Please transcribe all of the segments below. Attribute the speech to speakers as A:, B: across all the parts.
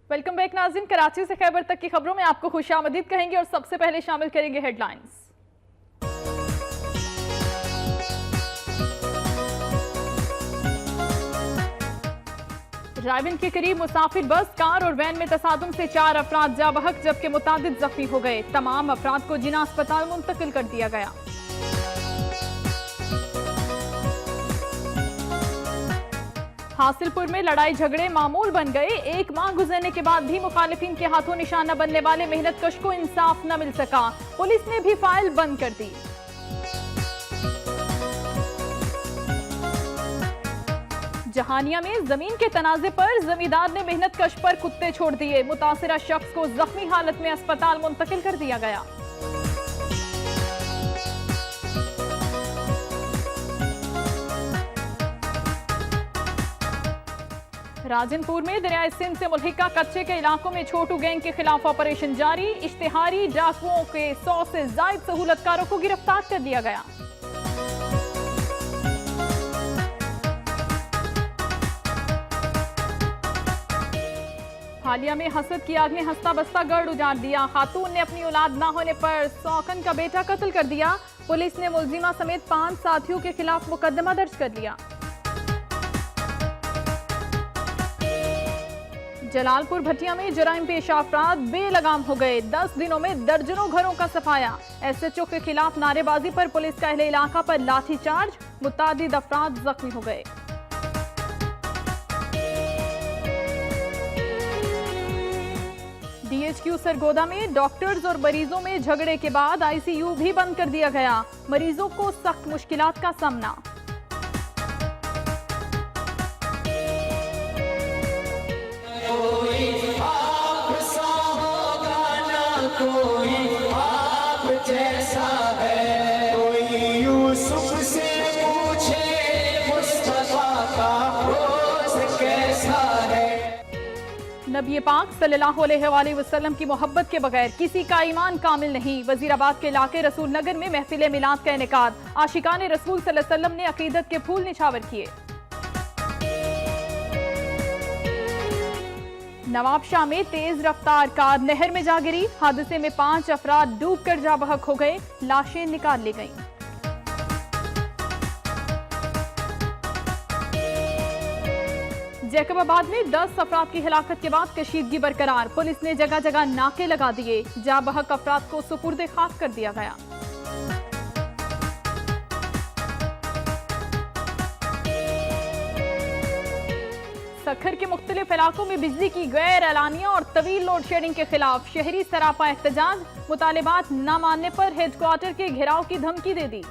A: Welcome back नाज़रीन। कराची से खैबर तक की खबरों में आपको खुशामदीद कहेंगे और सबसे पहले शामिल करेंगे हेडलाइंस। रायबंद के करीब मुसाफिर बस, कार और वैन में तसादुम से 4 अफराद जा बहक जबकि मुतादिद जख्मी हो गए। तमाम अफराद को जिना अस्पताल मुंतकिल कर दिया गया। हासिलपुर में लड़ाई झगड़े मामूल बन गए। 1 माह गुजरने के बाद भी मुखालिफिन के हाथों निशाना बनने वाले मेहनत कश को इंसाफ न मिल सका। पुलिस ने भी फाइल बंद कर दी। जहानिया में जमीन के तनाजे पर जमींदार ने मेहनत कश पर कुत्ते छोड़ दिए। मुतासिरा शख्स को जख्मी हालत में अस्पताल मुंतकिल कर दिया गया। राजनपुर में दरियाए सिंध से मुल्हिका कच्चे के इलाकों में छोटू गैंग के खिलाफ ऑपरेशन जारी। इश्तिहारी डाकुओं के 100 से ज्यादा सहूलतकारों को गिरफ्तार कर लिया गया। हालिया में हसद की आग ने हंसता बसता गढ़ उजाड़ दिया। खातून ने अपनी औलाद ना होने पर सौकन का बेटा कत्ल कर दिया। पुलिस ने मुलजिमा समेत 5 साथियों के खिलाफ मुकदमा दर्ज कर लिया। जलालपुर भटिया में जराइम पेश अफराद बेलगाम हो गए। 10 दिनों में दर्जनों घरों का सफाया। SHO के खिलाफ नारेबाजी पर पुलिस का अहले इलाका पर लाठीचार्ज। मुतादिद अफराद जख्मी हो गए। DHQ सरगोदा में डॉक्टर्स और मरीजों में झगड़े के बाद ICU भी बंद कर दिया गया। मरीजों को सख्त मुश्किलात का सामना।
B: कोई आप जैसा है, कोई यूसुफ से पूछे मुस्तफा का रोज़ कैसा है।
A: नबी पाक सल्लल्लाहु अलैहि वसल्लम की मोहब्बत के बगैर किसी का ईमान कामिल नहीं। वजीराबाद के इलाके रसूल नगर में महफिल मिलाद का इनेकाद। आशिकाने रसूल सल्लल्लाहु अलैहि वसल्लम ने अकीदत के फूल निछावर किए। नवाबशाह में तेज रफ्तार कार नहर में जा गिरी। हादसे में 5 अफराद डूब कर जा बहक हो गए। लाशें निकाल ली गईं। जैकबाबाद में 10 अफराद की हिलाकत के बाद कशीदगी बरकरार। पुलिस ने जगह जगह नाके लगा दिए। जा बहक अफराद को सुपुर्द खाक कर दिया गया। सखर के मुख्तलिफ इलाकों में बिजली की गैर एलानिया और तवील लोड शेडिंग के खिलाफ शहरी सरापा एहतजाज। मुतालिबात न मानने पर हेडक्वार्टर के घेराव की धमकी दे दी।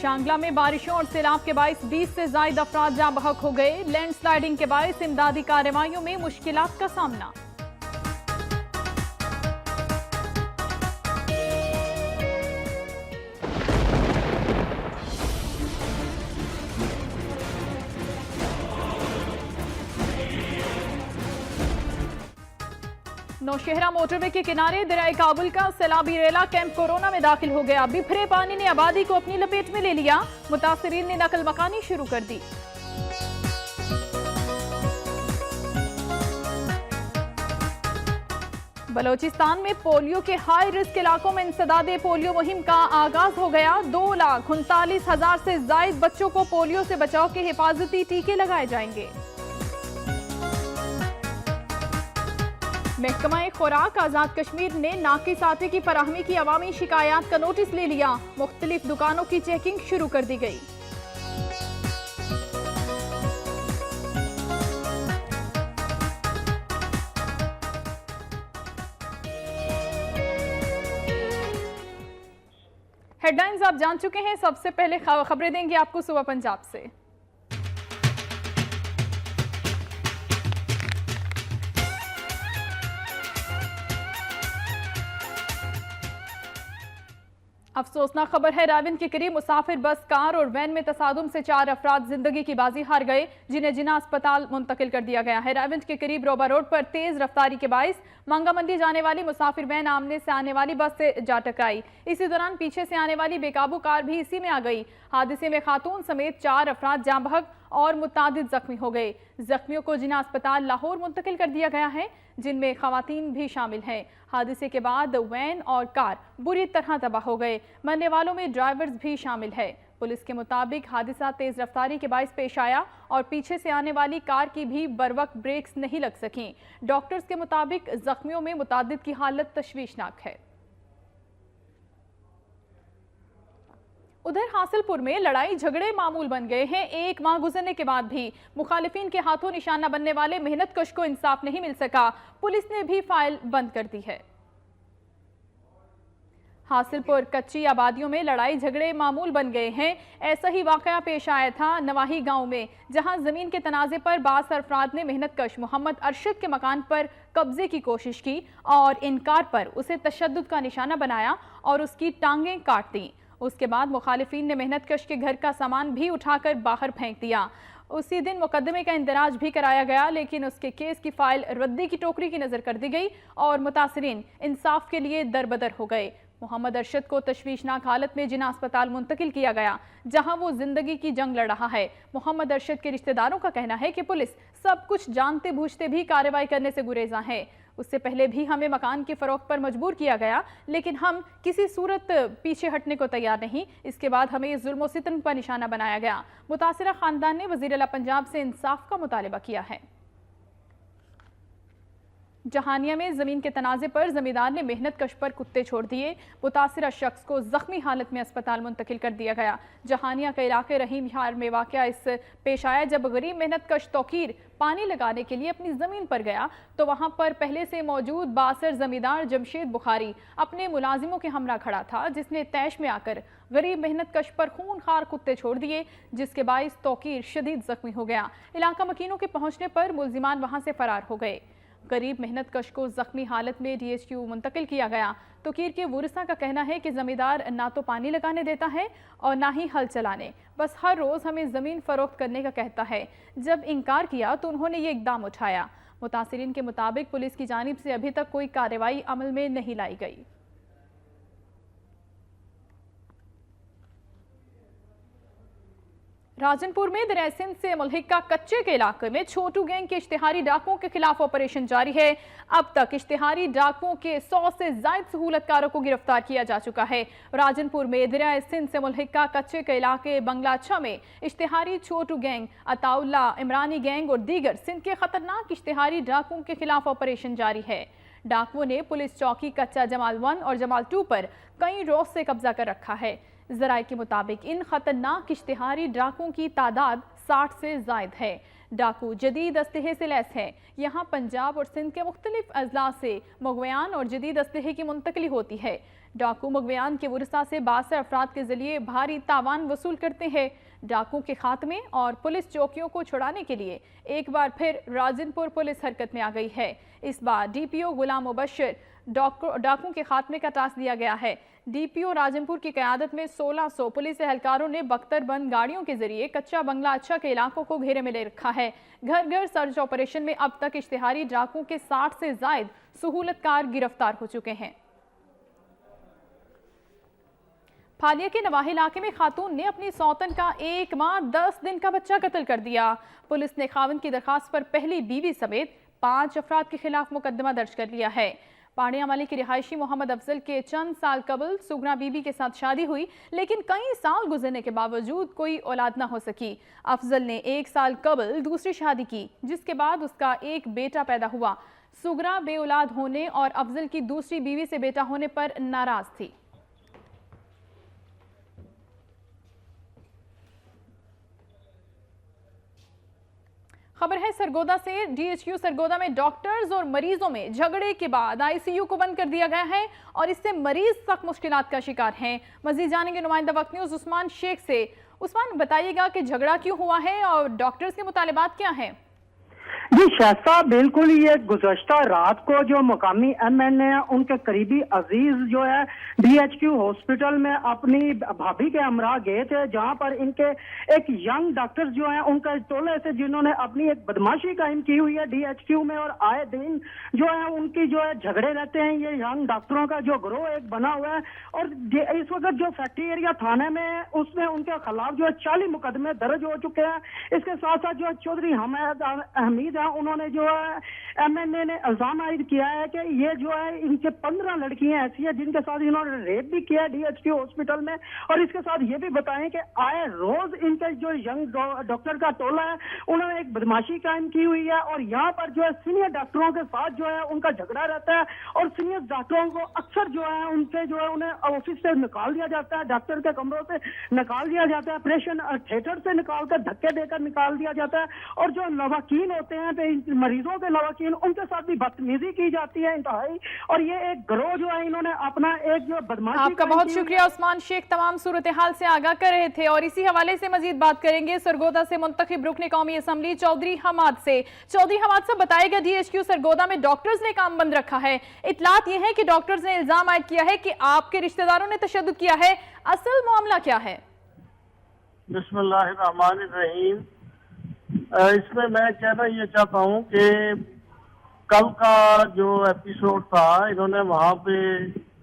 A: शांगला में बारिशों और सैलाब के बाइस 20 से ज्यादा अफराद जहां बहक हो गए। लैंडस्लाइडिंग के बाइस इमदादी कार्रवाइयों में मुश्किलात का सामना। नौशहरा मोटरवे के किनारे दरियाए काबुल का सैलाबी रेला कैंप कोरोना में दाखिल हो गया। बिफरे पानी ने आबादी को अपनी लपेट में ले लिया। मुतासिरीन ने नकल मकानी शुरू कर दी। बलोचिस्तान में पोलियो के हाई रिस्क इलाकों में इंसदादे पोलियो मुहिम का आगाज हो गया। 2,39,000 से ज्यादा बच्चों को पोलियो से बचाव के हिफाजती टीके लगाए जाएंगे। महकमा खुराक आजाद कश्मीर ने नाकिस आटे की फराहमी की अवामी शिकायत का नोटिस ले लिया। मुख्तलिफ दुकानों की चेकिंग शुरू कर दी गई। हेडलाइंस आप जान चुके हैं। सबसे पहले खबरें देंगे आपको सुबह पंजाब से। अफसोसनाक खबर है, रायबंद के करीब मुसाफिर बस, कार और वैन में तसादुम से 4 अफराद जिंदगी की बाजी हार गए, जिन्हें जिना अस्पताल मुंतकिल कर दिया गया है। रायबंद के करीब रोबा रोड पर तेज रफ्तारी के बाइस मंगा मंडी जाने वाली मुसाफिर वैन आमने से आने वाली बस से जा टकराई। इसी दौरान पीछे से आने वाली बेकाबू कार भी इसी में आ गई। हादसे में खातून समेत 4 अफराद जाँ बहक اور متعدد زخمی ہو گئے۔ زخمیوں کو جناح اسپتال لاہور منتقل کر دیا گیا ہے، جن میں خواتین بھی شامل ہیں۔ حادثے کے بعد وین اور کار بری طرح تباہ ہو گئے، مرنے والوں میں ڈرائیورز بھی شامل ہے۔ پولیس کے مطابق حادثہ تیز رفتاری کے باعث پیش آیا اور پیچھے سے آنے والی کار کی بھی بروقت بریکس نہیں لگ سکیں۔ ڈاکٹرز کے مطابق زخمیوں میں متعدد کی حالت تشویشناک ہے۔ ادھر حاصل پور میں لڑائی جھگڑے معمول بن گئے ہیں۔ ایک ماہ گزرنے کے بعد بھی مخالفین کے ہاتھوں نشانہ بننے والے محنت کش کو انصاف نہیں مل سکا۔ پولیس نے بھی فائل بند کر دی ہے۔ حاصل پور کچی آبادیوں میں لڑائی جھگڑے معمول بن گئے ہیں۔ ایسا ہی واقعہ پیش آیا تھا نواحی گاؤں میں، جہاں زمین کے تنازع پر بعض افراد نے محنت کش محمد ارشد کے مکان پر قبضے کی کوشش کی اور انکار پر اسے تشدد کا نشانہ بنایا اور اس کی ٹانگیں کاٹ دیں۔ اس کے بعد مخالفین نے محنت کش کے گھر کا سامان بھی اٹھا کر باہر پھینک دیا۔ اسی دن مقدمے کا اندراج بھی کرایا گیا، لیکن اس کے کیس کی فائل ردی کی ٹوکری کی نظر کر دی گئی اور متاثرین انصاف کے لیے دربدر ہو گئے۔ محمد ارشد کو تشویشناک حالت میں جناح اسپتال منتقل کیا گیا، جہاں وہ زندگی کی جنگ لڑ رہا ہے۔ محمد ارشد کے رشتہ داروں کا کہنا ہے کہ پولیس سب کچھ جانتے بوجھتے بھی کارروائی کرنے سے گریزاں ہے۔ اس سے پہلے بھی ہمیں مکان کی فروخت پر مجبور کیا گیا، لیکن ہم کسی صورت پیچھے ہٹنے کو تیار نہیں۔ اس کے بعد ہمیں ظلم و ستم پر نشانہ بنایا گیا۔ متاثرہ خاندان نے وزیر اعلیٰ پنجاب سے انصاف کا مطالبہ کیا ہے۔ جہانیہ میں زمین کے تنازع پر زمیندار نے محنت کش پر کتے چھوڑ دیے۔ متاثرہ شخص کو زخمی حالت میں اسپتال منتقل کر دیا گیا۔ جہانیہ کے علاقے رحیم یار میں واقعہ اس پیش آیا جب غریب محنت کش توقیر پانی لگانے کے لیے اپنی زمین پر گیا تو وہاں پر پہلے سے موجود بااثر زمیندار جمشید بخاری اپنے ملازموں کے ہمراہ کھڑا تھا، جس نے طیش میں آ کر غریب محنت کش پر خون خار کتے چھوڑ دیے، جس کے باعث توقیر شدید زخمی ہو گیا۔ علاقہ مکینوں کے پہنچنے پر ملزمان وہاں سے فرار ہو گئے۔ غریب محنت کش کو زخمی حالت میں ڈی ایچ کیو منتقل کیا گیا۔ توقیر کے ورثاء کا کہنا ہے کہ زمیندار نہ تو پانی لگانے دیتا ہے اور نہ ہی ہل چلانے، بس ہر روز ہمیں زمین فروخت کرنے کا کہتا ہے۔ جب انکار کیا تو انہوں نے یہ اقدام اٹھایا۔ متاثرین کے مطابق پولیس کی جانب سے ابھی تک کوئی کارروائی عمل میں نہیں لائی گئی۔ راجن پور میں دریا سندھ سے ملحقہ کچے کے علاقے میں چھوٹو گینگ کے اشتہاری ڈاکوؤں کے خلاف آپریشن جاری ہے۔ اب تک اشتہاری ڈاکوؤں کے 100 سے زائد سہولت کاروں کو گرفتار کیا جا چکا ہے۔ راجن پور میں دریا سندھ سے ملحقہ کچے کے علاقے بنگلہ اچھا میں اشتہاری چھوٹو گینگ، عطا اللہ، عمرانی گینگ اور دیگر سندھ کے خطرناک اشتہاری ڈاکوؤں کے خلاف آپریشن جاری ہے۔ ڈاکوؤں نے پولیس چوکی کچا جمال 1 اور جمال 2 پر کئی روز سے قبضہ کر رکھا ہے۔ ذرائع کے مطابق ان خطرناک اشتہاری ڈاکوؤں کی تعداد 60 سے زائد ہے۔ ڈاکو جدید اسلحے سے لیس ہے۔ یہاں پنجاب اور سندھ کے مختلف اضلاع سے مغویان اور جدید اسلحے کی منتقلی ہوتی ہے۔ ڈاکو مغویان کے ورثاء سے بااثر افراد کے ذریعے بھاری تاوان وصول کرتے ہیں۔ ڈاکو کے خاتمے اور پولیس چوکیوں کو چھڑانے کے لیے ایک بار پھر راجن پور پولیس حرکت میں آ گئی ہے۔ اس بار ڈی پی او غلام مبشر ڈاکو کے خاتمے کا ٹاسک دیا گیا ہے۔ ڈی پی او راجن پور کی قیادت میں 1600 پولیس اہلکاروں نے بختر بند گاڑیوں کے ذریعے کچا بنگلہ اچھا کے علاقوں کو گھیرے میں لے رکھا ہے۔ گھر گھر سرچ آپریشن میں اب تک اشتہاری ڈاکوؤں کے 60 سے زائد سہولت کار گرفتار ہو چکے ہیں۔ پھالیا کے نواحی علاقے میں خاتون نے اپنی سوتن کا 1 ماہ 10 دن کا بچہ قتل کر دیا۔ پولیس نے خاوند کی درخواست پر پہلی بیوی سمیت 5 افراد کے خلاف مقدمہ درج کر لیا ہے۔ پانڈیا مالی کے رہائشی محمد افضل کے چند سال قبل سگنا بی بی کے ساتھ شادی ہوئی، لیکن کئی سال گزرنے کے باوجود کوئی اولاد نہ ہو سکی۔ افضل نے 1 سال قبل دوسری شادی کی، جس کے بعد اس کا ایک بیٹا پیدا ہوا۔ سگنا بے اولاد ہونے اور افضل کی دوسری بیوی سے بیٹا ہونے پر ناراض تھی۔ خبر ہے سرگودا سے۔ ڈی ایچ کیو سرگودا میں ڈاکٹرز اور مریضوں میں جھگڑے کے بعد آئی سی یو کو بند کر دیا گیا ہے اور اس سے مریض سخت مشکلات کا شکار ہیں۔ مزید جانیں گے نمائندہ وقت نیوز عثمان شیخ سے۔ عثمان، بتائیے گا کہ جھگڑا کیوں ہوا ہے اور ڈاکٹرز کے مطالبات کیا ہیں؟
C: जी शाह साहब, बिल्कुल ये गुज़श्ता रात को जो मुकामी MNA हैं उनके करीबी अजीज जो है DHQ हॉस्पिटल में अपनी भाभी के हमरा गए थे, जहां पर इनके एक यंग डॉक्टर जो हैं उनका टोले से जिन्होंने अपनी एक बदमाशी कायम की हुई है DHQ में, और आए दिन जो है उनकी जो है झगड़े रहते हैं। ये यंग डॉक्टरों का जो ग्रोह एक बना हुआ है, और इस वक्त जो फैक्ट्री एरिया थाने में उसमें उनके खिलाफ जो है 40 मुकदमे दर्ज हो चुके हैं। इसके साथ साथ जो चौधरी हमीद उन्होंने जो है MNA ने इल्जाम आयद किया है कि ये जो है इनके 15 लड़कियां ऐसी हैं जिनके साथ इन्होंने रेप भी किया है DHQ हॉस्पिटल में। और इसके साथ ये भी बताएं कि आए रोज इनके जो यंग डॉक्टर का टोला है उन्होंने एक बदमाशी कायम की हुई है, और यहाँ पर जो है सीनियर डॉक्टरों के साथ जो है उनका झगड़ा रहता है, और सीनियर डॉक्टरों को अक्सर जो है उनसे जो है उन्हें ऑफिस से निकाल दिया जाता है, डॉक्टर के कमरों से निकाल दिया जाता है, ऑपरेशन थिएटर से निकालकर धक्के देकर निकाल दिया जाता है, और जो लवाकीन होते हैं मरीजों के लवाकीन उनके साथ भी बदतमीजी की जाती है इंतहाई। और ये एक गिरोह जो है इन्होंने अपना एक जो बदमाशी।
A: आपका बहुत शुक्रिया उस्मान शेख, तमाम सूरत हाल से आगाह कर रहे थे। और इसी हवाले से मजीद बात करेंगे सरगोदा से मुंतखब रुकन कौमी असम्बली चौधरी हमाद से। चौधरी हमाद साहब, बताएगा DHQ सरगोदा में डॉक्टर्स ने काम बंद रखा है। इतलात यह है कि डॉक्टर्स ने इल्जाम आयद किया है कि आपके रिश्तेदारों ने तशद्दुद किया है, असल मामला क्या है?
D: बिस्मिल्लाहिर्रहमानिर्रहीम। इसमें मैं कहना ये चाहता हूँ कि कल का जो एपिसोड था, इन्होंने वहाँ पे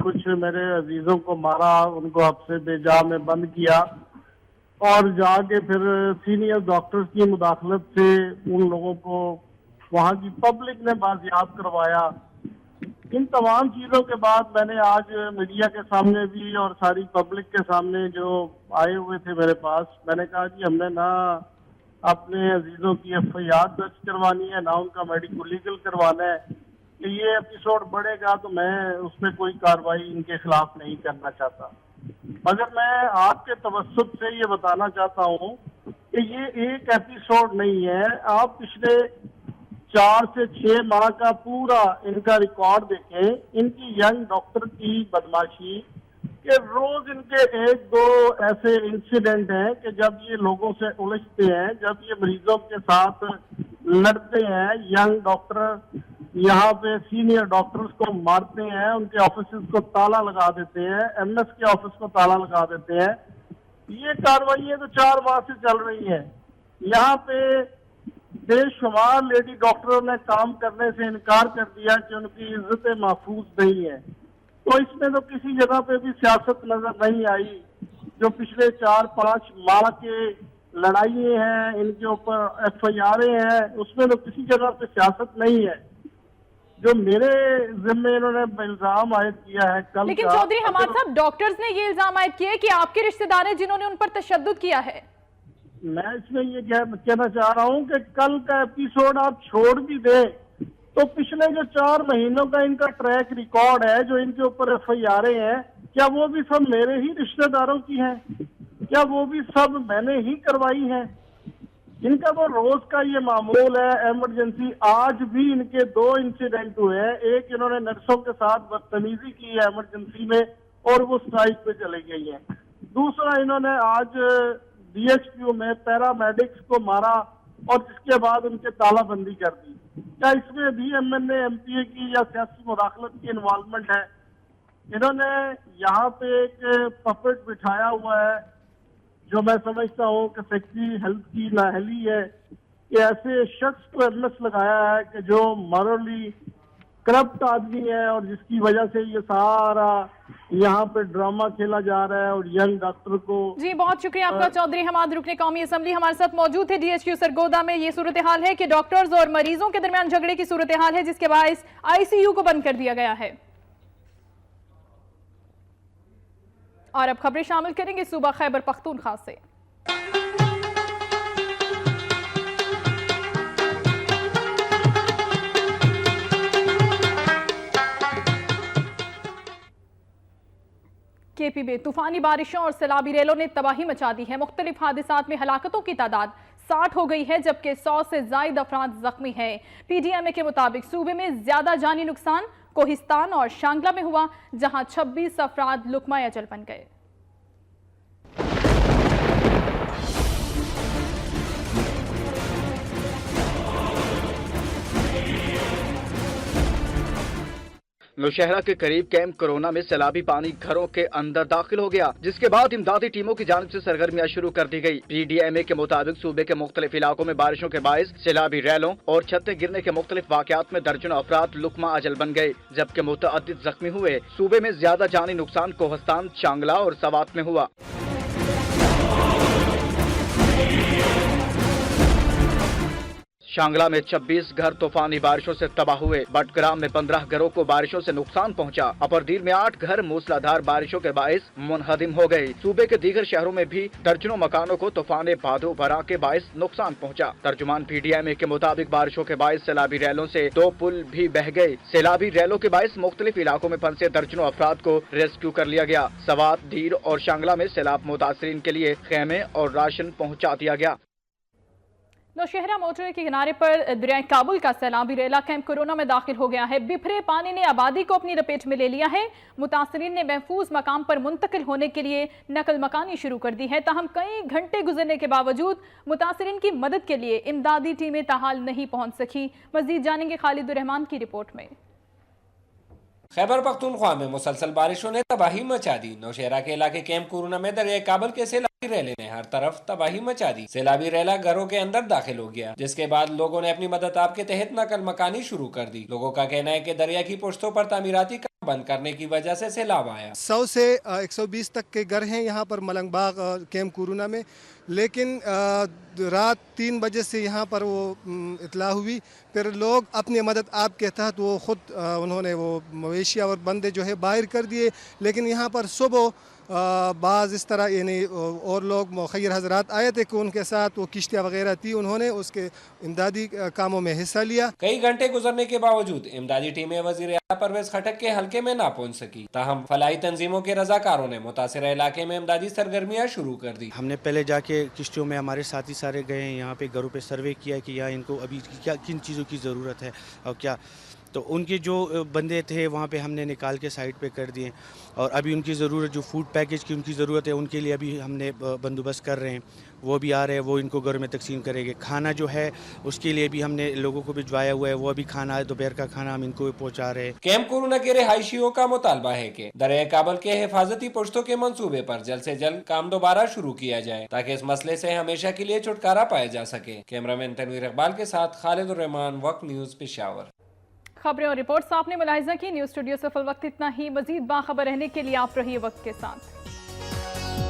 D: कुछ मेरे अजीजों को मारा, उनको हफ्से बेजा में बंद किया, और जाके फिर सीनियर डॉक्टर्स की मुदाखलत से उन लोगों को वहाँ की पब्लिक ने बाजियाब करवाया। इन तमाम चीज़ों के बाद मैंने आज मीडिया के सामने भी और सारी पब्लिक के सामने जो आए हुए थे मेरे पास, मैंने कहा कि हमने ना अपने अजीजों की FIR दर्ज करवानी है, ना उनका मेडिकल लीगल करवाना है। कि ये एपिसोड बढ़ेगा तो मैं उसमें कोई कार्रवाई इनके खिलाफ नहीं करना चाहता, मगर मैं आपके तवस्सुत से ये बताना चाहता हूँ कि ये एक एपिसोड नहीं है। आप पिछले 4 से 6 माह का पूरा इनका रिकॉर्ड देखें, इनकी यंग डॉक्टर की बदमाशी कि रोज इनके 1-2 ऐसे इंसिडेंट हैं कि जब ये लोगों से उलझते हैं, जब ये मरीजों के साथ लड़ते हैं, यंग डॉक्टर यहाँ पे सीनियर डॉक्टर्स को मारते हैं, उनके ऑफिस को ताला लगा देते हैं, MS के ऑफिस को ताला लगा देते हैं। ये कार्रवाई तो 4 माह से चल रही है। यहाँ पे बेशुमार लेडी डॉक्टरों ने काम करने से इनकार कर दिया कि उनकी इज्जत महफूज नहीं है। तो इसमें तो किसी जगह पे भी सियासत नजर नहीं आई। जो पिछले 4-5 माह के लड़ाई हैं, इनके ऊपर FIR हैं, उसमें तो किसी जगह पे सियासत नहीं है। जो मेरे जिम्मे इन्होंने इल्जाम आयद किया है कल,
A: लेकिन चौधरी हमाद साहब, डॉक्टर्स ने ये इल्जाम आयद किया है कि आपके रिश्तेदार हैं जिन्होंने उन पर तशद्दुद किया है।
D: मैं इसमें ये कहना चाह रहा हूँ कि कल का एपिसोड आप छोड़ भी दें तो पिछले जो 4 महीनों का इनका ट्रैक रिकॉर्ड है, जो इनके ऊपर FIR हैं, क्या वो भी सब मेरे ही रिश्तेदारों की हैं? क्या वो भी सब मैंने ही करवाई हैं? इनका तो रोज का ये मामूल है। इमरजेंसी आज भी इनके 2 इंसिडेंट हुए हैं। एक इन्होंने नर्सों के साथ बदतमीजी की है इमरजेंसी में और वो स्ट्राइक पे चली गई है। दूसरा, इन्होंने आज DHQ में पैरामेडिक्स को मारा और जिसके बाद उनके तालाबंदी कर दी। क्या इसमें भी MNA MPA की या सियासी मुदाखलत की इन्वॉल्वमेंट है? इन्होंने यहाँ पे एक पपेट बिठाया हुआ है जो मैं समझता हूँ कि सेक्रेटरी हेल्थ की नाअहली है कि ऐसे शख्स को MS लगाया है कि जो मॉरली करप्ट आदमी है और जिसकी वजह से ये सारा यहाँ पे ड्रामा खेला जा रहा है और यंग डॉक्टर को।
A: जी बहुत शुक्रिया आपका चौधरी हमाद रुकन कौमी असम्बली हमारे साथ मौजूद थे। DHQ सरगोदा में ये सूरत हाल है कि डॉक्टर्स और मरीजों के दरमियान झगड़े की सूरत हाल है, जिसके बायस ICU को बंद कर दिया गया है। और अब खबरें शामिल करेंगे सूबा खैबर पख्तूनख्वा से। KP में तूफानी बारिशों और सैलाबी रेलों ने तबाही मचा दी है। मुख्तलिफ हादसात में हलाकतों की तादाद 60 हो गई है, जबकि 100 से ज्यादा अफराद जख्मी है। PDMA के मुताबिक सूबे में ज्यादा जानी नुकसान कोहिस्तान और शांगला में हुआ, जहां 26 अफराद लुकमा अजल बन गए।
E: नौशहरा के करीब कैंप कोरोना में सैलाबी पानी घरों के अंदर दाखिल हो गया, जिसके बाद इमदादी टीमों की जानिब से सरगर्मियां शुरू कर दी गई। PDMA के मुताबिक सूबे के मुख्तलिफ इलाकों में बारिशों के बायस सैलाबी रैलों और छतें गिरने के मुख्तलिफ वाकयात में दर्जनों अफराद लुकमा अजल बन गए, जबकि मुतअद्दिद जख्मी हुए। सूबे में ज्यादा जानी नुकसान कोहस्तान, चांगला और सवात में हुआ। शांगला में 26 घर तूफानी बारिशों से तबाह हुए। बटग्राम में 15 घरों को बारिशों से नुकसान पहुंचा। अपरदीर में 8 घर मूसलाधार बारिशों के बायस मुनहदिम हो गए। सूबे के दीगर शहरों में भी दर्जनों मकानों को तूफान बादो बरा के बायस नुकसान पहुंचा। तर्जुमान PDMA के मुताबिक बारिशों के बायस सैलाबी रैलों से 2 पुल भी बह गए। सैलाबी रैलों के बायस मुख्तलिफ इलाकों में फंसे दर्जनों अफराद को रेस्क्यू कर लिया गया। सवात, दीर और शांगला में सैलाब मुतासरीन के लिए खेमे और राशन पहुँचा दिया गया।
A: नौशहरा मोटरवे के किनारे पर दरियाए काबुल का सैलाबी रेला कैंप कोरोना में दाखिल हो गया है। बिफरे पानी ने आबादी को अपनी लपेट में ले लिया है। मुतासरीन ने महफूज मकाम पर मुंतकिल होने के लिए नकल मकानी शुरू कर दी है। ताहम कई घंटे गुजरने के बावजूद मुतासरीन की मदद के लिए इमदादी टीमें ताहाल नहीं पहुंच सकी। मजीद जानेंगे खालिद रहमान की रिपोर्ट में।
F: खैबर पख्तूनख्वा में मुसलसल बारिशों ने तबाही मचा दी। नौशहरा के इलाके कैंप कोरोना में दरिया काबुल के सैलाबी रेले ने हर तरफ तबाही मचा दी। सैलाबी रेला घरों के अंदर दाखिल हो गया, जिसके बाद लोगों ने अपनी मदद आप के तहत नकल मकानी शुरू कर दी। लोगों का कहना है कि दरिया की पुश्तों पर तामीराती काम बंद करने की वजह से सैलाब आया।
G: 100 से 120 तक के घर हैं यहाँ पर मलंगबाग कैंप कोरोना में, लेकिन रात 3 बजे से यहाँ पर वो इतला हुई। फिर लोग अपनी मदद आप के तहत वो खुद उन्होंने वो मवेशी और बंदे जो है बाहर कर दिए, लेकिन यहाँ पर सुबह बाज़ इस तरह यानी और लोग मुखैर हजरात आए थे कि उनके साथ वो किश्तियाँ वगैरह थी, उन्होंने उसके इमदादी कामों में हिस्सा लिया।
F: कई घंटे गुजरने के बावजूद इमदादी टीमें वज़ीर आला परवेज खटक के हल्के में ना पहुंच सकी। ताहम फलाही तंजीमों के रजाकारों ने मुतासिर इलाके में इमदादी सरगर्मियाँ शुरू कर दी।
H: हमने पहले जाके किश्तियों में हमारे साथी सारे गए हैं, यहाँ पे घरों पे सर्वे किया कि यहाँ इनको अभी क्या किन चीज़ों की ज़रूरत है और क्या, तो उनके जो बंदे थे वहाँ पे हमने निकाल के साइड पे कर दिए। और अभी उनकी ज़रूरत जो फूड पैकेज की उनकी ज़रूरत है, उनके लिए अभी हमने बंदोबस्त कर रहे हैं। वो भी आ रहे हैं, वो इनको घर में तकसीम करेंगे। खाना जो है उसके लिए भी हमने लोगों को भिजवाया हुआ है, वो अभी खाना है, दोपहर का खाना हम इनको पहुँचा रहे हैं।
F: कैंप कोरोना के रिहायशियों का मुतालबा है कि दरिया काबुल के हिफाजती पुश्तों के मंसूबे पर जल्द से जल्द काम दोबारा शुरू किया जाए, ताकि इस मसले से हमेशा के लिए छुटकारा पाया जा सके। कैमरामैन तनवीर इकबाल के साथ खालिद रहमान, वक्त न्यूज़, पेशावर।
A: खबरें और रिपोर्ट्स आपने मुलाहिजा की। न्यूज़ स्टूडियो से फिल वक्त इतना ही। मजीद बाखबर रहने के लिए आप रहिए वक्त के साथ।